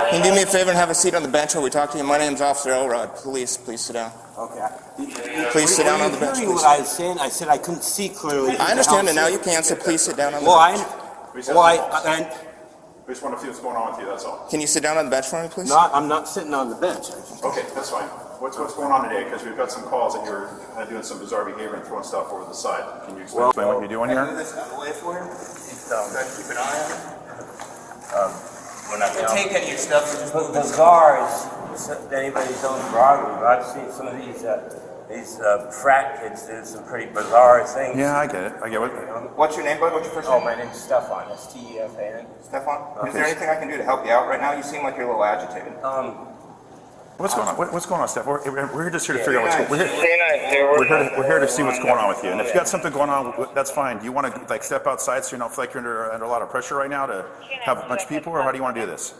Can you do me a favor and have a seat on the bench while we talk to you? My name's Officer Elrod. Police, please sit down. Okay. Please sit down on the bench, Hearing please. what I was saying, I said I couldn't see clearly. I understand, and now you can, so please sit down on the bench. We just want to see what's going on with you, that's all. Can you sit down on the bench for me, please? I'm not sitting on the bench. Okay, that's fine. What's going on today? Because we've got some calls that you're doing some bizarre behavior and throwing stuff over the side. Can you explain what you're doing here? Can I move this out of the way for you? Try to keep an eye on it. We're not Don't take any of your stuff. Just But bizarre is anybody's own prerogative. I've seen some of these frat kids do some pretty bizarre things. Yeah, I get it. I get it. What's your name, bud? What's your first Oh, name? my name's Stefan. Stefan. Stefan? Is there anything I can do to help you out right now? You seem like you're a little agitated. What's going on? What's going on, Steph? We're just here to figure out what's going on. We're here to see what's going on with you. And if you got something going on, that's fine. Do you want to like step outside so you don't feel like you're under a lot of pressure right now to have a bunch of people, or how do you want to do this?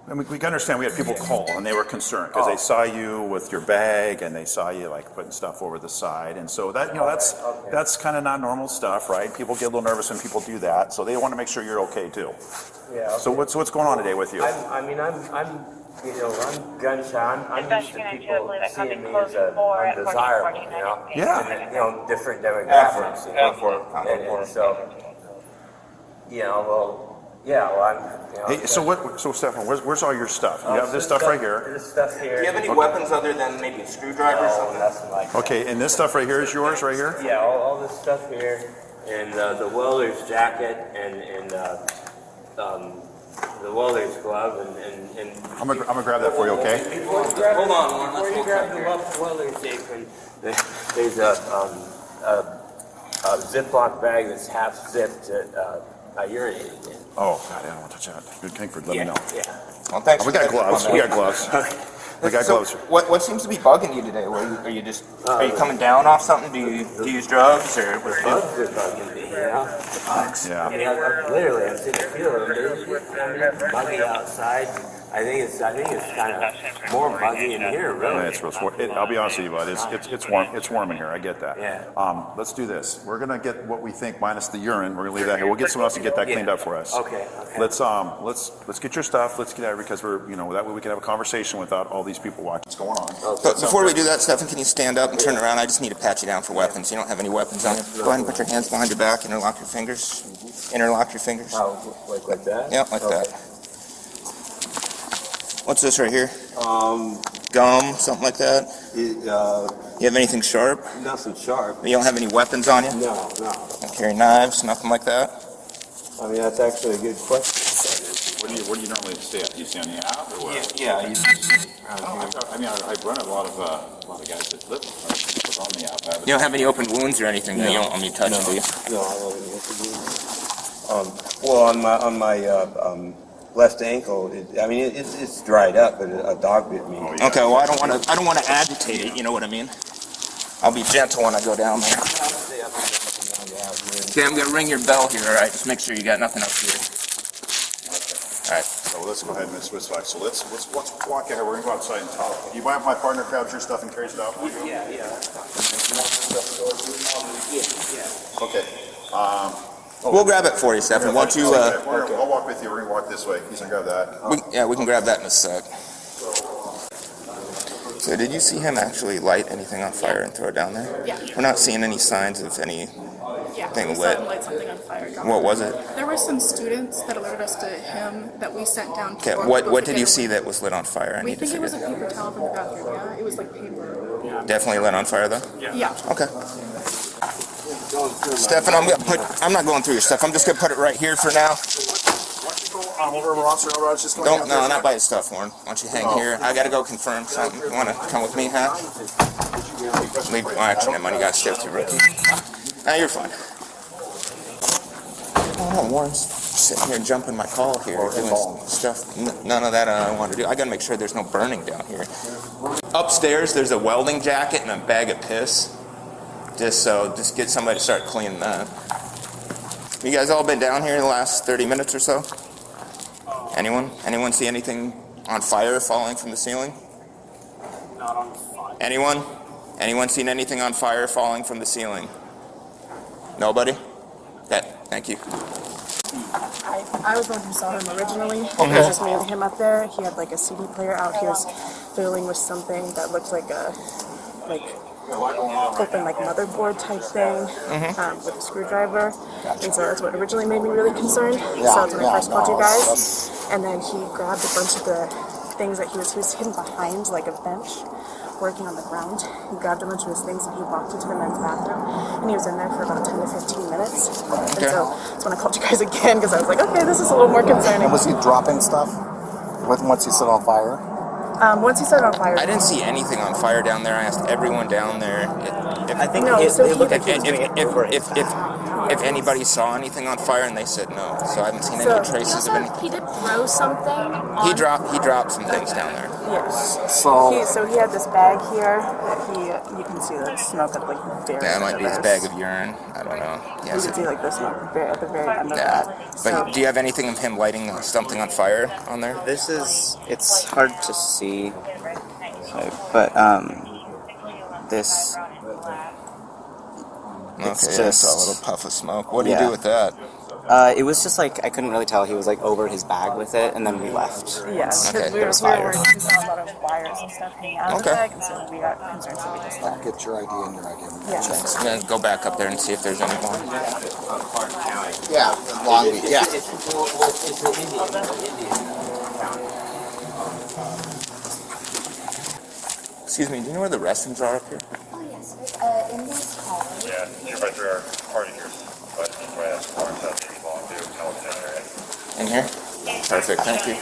And we can understand we had people call and they were concerned because they saw you with your bag and they saw you like putting stuff over the side, and so that that's kind of not normal stuff, right? People get a little nervous when people do that, so they want to make sure you're okay too. Yeah. Okay. So what's going on today with you? I'm gun shy. I'm used to people seeing me as undesirable, you know? Yeah. And, different demographics, you know? And so, Hey, so Stefan, where's all your stuff? You have this stuff right here. This stuff here. Do you have any weapons other than maybe a screwdriver or something? Nothing like that. Okay, and this stuff right here is yours right here? Yeah, all this stuff here, and the welder's jacket, and the welder's glove, and I'm gonna grab that for you, okay? hold on, Warren. Before you grab the welder's apron, there's a Ziploc bag that's half zipped that I urinated in. Oh, God, I don't want to touch that. Good thing for let me know. Yeah. Well, thanks. We got gloves. We got gloves. We got gloves. What seems to be bugging you today? Are you coming down off something? Do you use drugs or what? Bugs are bugging me, you know? Bugs. Yeah. Literally, I'm sitting feeling muggy outside. I think it's kind of more muggy in here, really. Yeah, it's real warm. I'll be honest with you, bud. It's warm. It's warm in here. I get that. Yeah. Let's do this. We're gonna get what we think minus the urine. We're gonna leave that here. We'll get someone else to get that cleaned up for us. Okay. Let's get your stuff. Let's get out because we're that way we can have a conversation without all these people watching what's going on. But before we do that, Stefan, can you stand up and turn around? I just need to pat you down for weapons. You don't have any weapons on you. Go ahead and put your hands behind your back. Interlock your fingers. Interlock your fingers. Oh, like that? Yeah, like that. What's this right here? Gum, something like that? You have anything sharp? Nothing sharp. You don't have any weapons on you? No. Don't carry knives, nothing like that? I mean, that's actually a good question. What do you normally stay at? Do you stay on the app or what? Yeah. I run a lot of guys that live on the app. You don't have any open wounds or anything that you don't want me to touch, do you? No, I don't have any. Well, on my left ankle, it's dried up, but a dog bit me. Okay, well I don't want to agitate it, you know what I mean? I'll be gentle when I go down there. Okay, I'm gonna ring your bell here, alright? Just make sure you got nothing up here. Alright. So let's go ahead and switch back. So let's walk out. We're gonna go outside and talk. Do you mind if my partner grabs your stuff and carries it out? Yeah. Okay. We'll grab it for you, Stefan. Why don't you, I'll walk with you. We're gonna walk this way. He's gonna grab that. we can grab that in a sec. So did you see him actually light anything on fire and throw it down there? Yeah. We're not seeing any signs of anything we saw him light something on fire. What was it? There were some students that alerted us to him that we sent down to. Okay, what did you see that was lit on fire? We think it was a paper towel from the bathroom, yeah? It was like paper. Definitely lit on fire though? Yeah. Okay. Stefan, I'm not going through your stuff. I'm just gonna put it right here for now. No, not by his stuff, Warren. Why don't you hang here? I gotta go confirm something. You wanna come with me, huh? Actually, money got skipped to rookie. Nah, you're fine. Oh no, Warren's sitting here jumping my call here, doing stuff. None of that I want to do. I gotta make sure there's no burning down here. Upstairs, there's a welding jacket and a bag of piss. Just get somebody to start cleaning that. You guys all been down here in the last 30 minutes or so? Anyone see anything on fire falling from the ceiling? Not on fire. Anyone seen anything on fire falling from the ceiling? Nobody? Thank you. I was the one who saw him originally. It was just me and him up there. He had like a CD player out. He was fiddling with something that looked like a open like motherboard type thing with a screwdriver. And so that's what originally made me really concerned. So that's when I first called you guys. And then he grabbed a bunch of the things that he was hidden behind like a bench working on the ground. He grabbed a bunch of his things and he walked into the men's bathroom, and he was in there for about 10 to 15 minutes. And so that's when I called you guys again, because I was like, okay, this is a little more concerning. And was he dropping stuff once he set on fire? Once he set it on fire. I didn't see anything on fire down there. I asked everyone down there I think No, it so looked like he was if anybody saw anything on fire, and they said no. So I haven't seen any traces of anything. He did throw something on... He dropped some things down there. Yes. So He had this bag here that you can see the smoke at like very Yeah, it might end be of his this. bag of urine. I don't know. You Yes. can see like the smoke at the very end of Yeah. that. But do you have anything of him lighting something on fire on there? It's hard to see, but this, Okay, it's yeah, I just, saw a little puff of smoke. What do you yeah. do with that? It was just like, I couldn't really tell. He was like over his bag with it, and then we left. Yes, Okay. because we were fire. worried. We saw a lot of wires and stuff hanging out of the Okay. bag, and so we got concerned, so we just left. get your ID and your ID. Yeah. And then go back up there and see if there's any more. Yeah, Long Beach. Yeah. It's an Indian Excuse me, do you know where the restrooms are up here? Oh, yes. In this hall. Yeah, you're right there, party here. But right after the party, that's maybe long due, California area. In here? Perfect, thank you.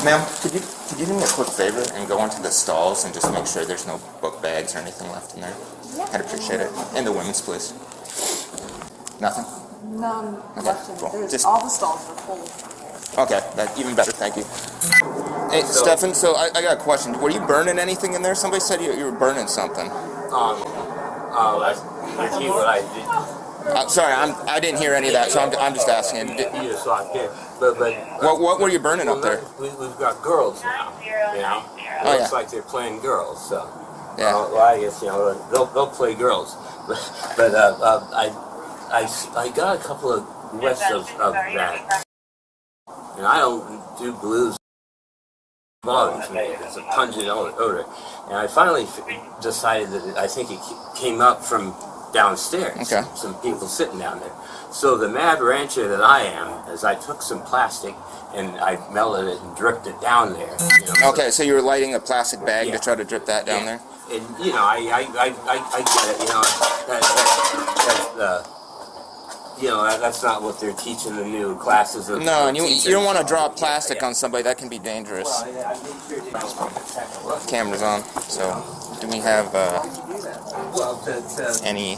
Ma'am, could you do me a quick favor and go into the stalls and just make sure there's no book bags or anything left in there? I'd appreciate it. And the women's, please. Nothing? None Okay, left in cool. there. Just- All the stalls were full. Okay, that even better, thank you. Hey, Stefan, so I got a question. Were you burning anything in there? Somebody said you were burning something. Repeat what I did. Sorry, I didn't hear any of that, so I'm just asking. You just locked in. But What were you burning up there? We've got girls now. You know, it Oh, looks yeah. like they're playing girls. So, Yeah. well, I guess they'll play girls. But I got a couple of whiffs of that, and I don't do blues. Bothers me. It's a pungent odor, and I finally decided that I think it came up from downstairs. Okay. Some people sitting down there. So the mad rancher that I am, is I took some plastic and I melted it and dripped it down there. You know, Okay, so you were lighting a plastic bag Yeah. to try to drip that down there? And you know, I get it. You know, that's not what they're teaching the new classes of. No, and you teachers. don't want to drop plastic on somebody. That can be dangerous. Camera's on. So, do we have any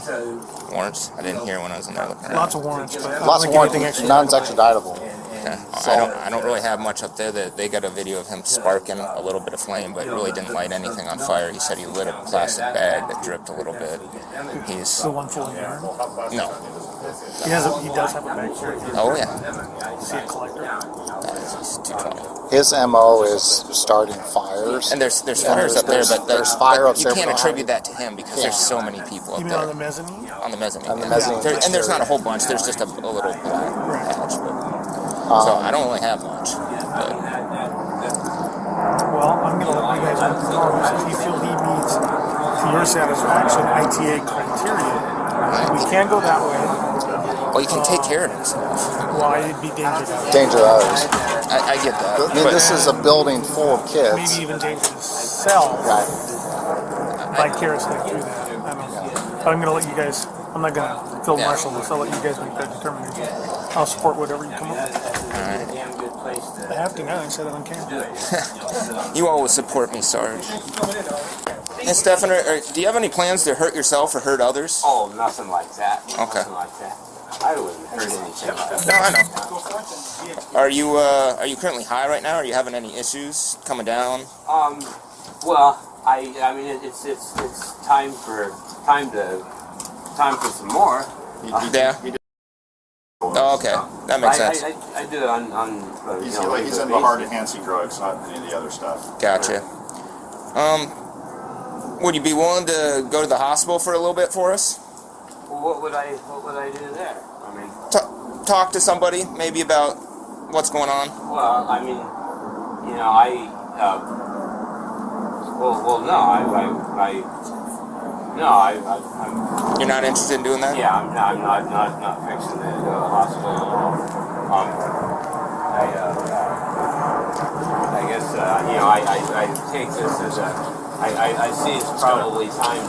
warrants? I didn't hear when I was in there looking around. Lots of warrants, but Lots of warrants. None's extraditable. Okay. I don't really have much up there. They got a video of him sparking a little bit of flame, but really didn't light anything on fire. He said he lit a plastic bag that dripped a little bit. He's the one full of yarn. no. He does have a bag here. Oh yeah. Is he a collector? He's 220. His MO is starting fires. And there's fires up there, but there's fire up you there. can't attribute that to him because there's so many people up You mean on the there. mezzanine? On the mezzanine. On the yeah. mezzanine. And there's not a whole bunch. There's just a little black patch. So I don't really have much. But Well, I'm going to let you guys make the call. If you feel he meets, to your satisfaction, ITA criteria, we can go that way. well, you can take care of himself. Well, it'd be dangerous. Danger to others. I get that. I mean, But this is a building full of kids. Maybe even dangerous to self. Right. Vicariously through that. I don't know. I'm going to let you guys, I'm not going to field marshal this. I'll let you guys make that determination. I'll support whatever you come up with. I have to now. I said it on camera. you always support me, Sarge. And Stefan, do you have any plans to hurt yourself or hurt others? Oh, nothing like that. Okay. Nothing like that. I wouldn't hurt anything like that. No, I know. Are you currently high right now? Are you having any issues coming down? Well, I mean, it's time for some more. Yeah. Oh, Oh, okay. That makes sense. I do it on He's into hard enhancing drugs, not any of the other stuff. Gotcha. Would you be willing to go to the hospital for a little bit for us? Well, what would I do there? I mean, talk to somebody maybe about what's going on. Well, I mean, you know, I'm. You're not interested in doing that? Yeah, I'm not fixing to go to the hospital at all. I guess you know, I take this as I see it's probably time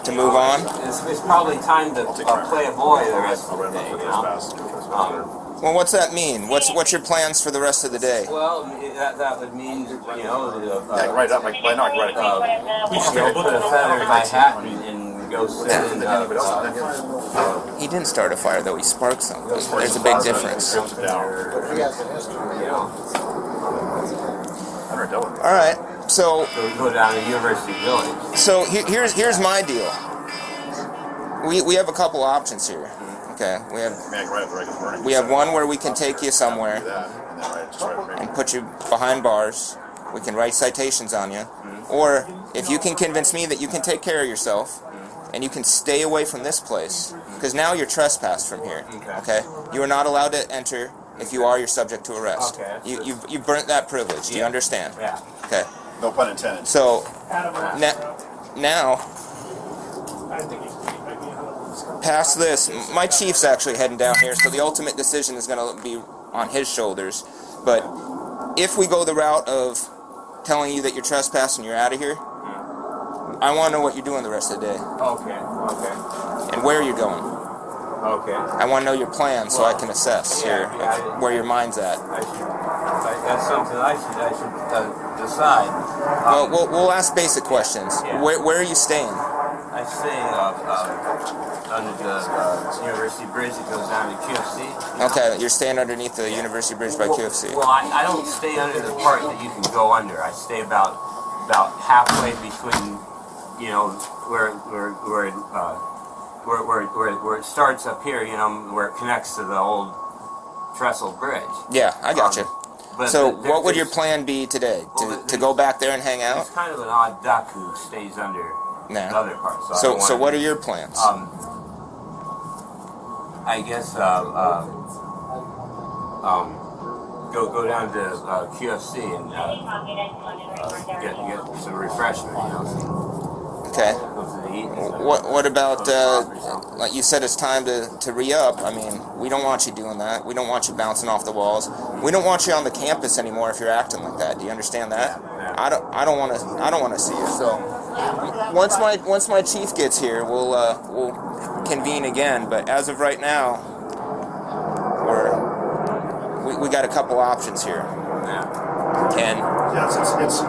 to move on. It's probably time to play a boy the rest of the day. You know? Well, what's that mean? What's your plans for the rest of the day? Well, that would mean, you know, right up, like, why not? Right. Put a feather in my hat and go sit in. He didn't start a fire though. He sparked something. There's a big difference. All right. So we go down to University Village. So here's my deal. We have a couple options here. Okay, we have one where we can take you somewhere and put you behind bars. We can write citations on you, or if you can convince me that you can take care of yourself and you can stay away from this place, because now you're trespassed from here. Okay, you are not allowed to enter. If you are, you're subject to arrest. You've burnt that privilege. Do you understand? Yeah. Okay. No pun intended. So now, past this, my chief's actually heading down here, so the ultimate decision is going to be on his shoulders. But if we go the route of telling you that you're trespassing and you're out of here, I want to know what you're doing the rest of the day. Okay. And where you're going. Okay. I want to know your plan so I can assess where your mind's at. That's something I should decide. Well, we'll ask basic questions. Yeah. Where are you staying? I stay under the University Bridge that goes down to QFC. Okay, you're staying underneath the University Bridge by QFC. Well, I don't stay under the part that you can go under. I stay about halfway between, you know, where it starts up here, you know, where it connects to the old trestle bridge. Yeah, I got you. But so what would your plan be today? To go back there and hang out? It's kind of an odd duck who stays under the other part. So what are your plans? I guess go down to QFC and get some refreshment, you know. Okay. What about, like you said, it's time to re-up. I mean, we don't want you doing that. We don't want you bouncing off the walls. We don't want you on the campus anymore if you're acting like that. Do you understand that? I don't want to see you. So once my chief gets here, we'll convene again. But as of right now, we got a couple options here. And yes, it's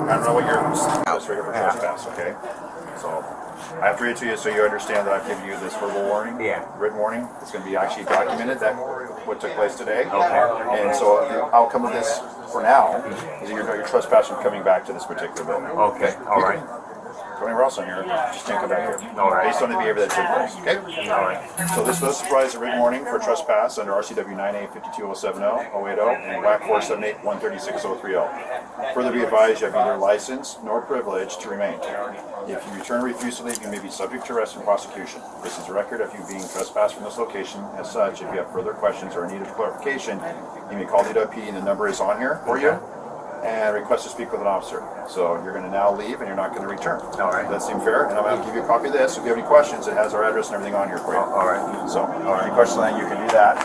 I don't know what your house right here for trespass, okay? So I have to read it to you so you understand that I've given you this verbal warning, written warning. It's going to be actually documented that what took place today. Okay. And so the outcome of this for now is that you're trespassing from coming back to this particular building. Okay. All right. Go anywhere else on here, just can't come back here. All right. Based on the behavior that took place, okay? All right. So this provides a written warning for trespass under RCW 9A52070, 080, and WAC 478-136-030. Further be advised, you have neither license nor privilege to remain. If you return or refuse to leave, you may be subject to arrest and prosecution. This is a record of you being trespassed from this location. As such, if you have further questions or need of clarification, you may call the UOW PD, and the number is on here for you, and request to speak with an officer. So you're going to now leave, and you're not going to return. All right. Does that seem fair? And I'm going to give you a copy of this. If you have any questions, it has our address and everything on here for you. All right. So, any questions on that, you can do that.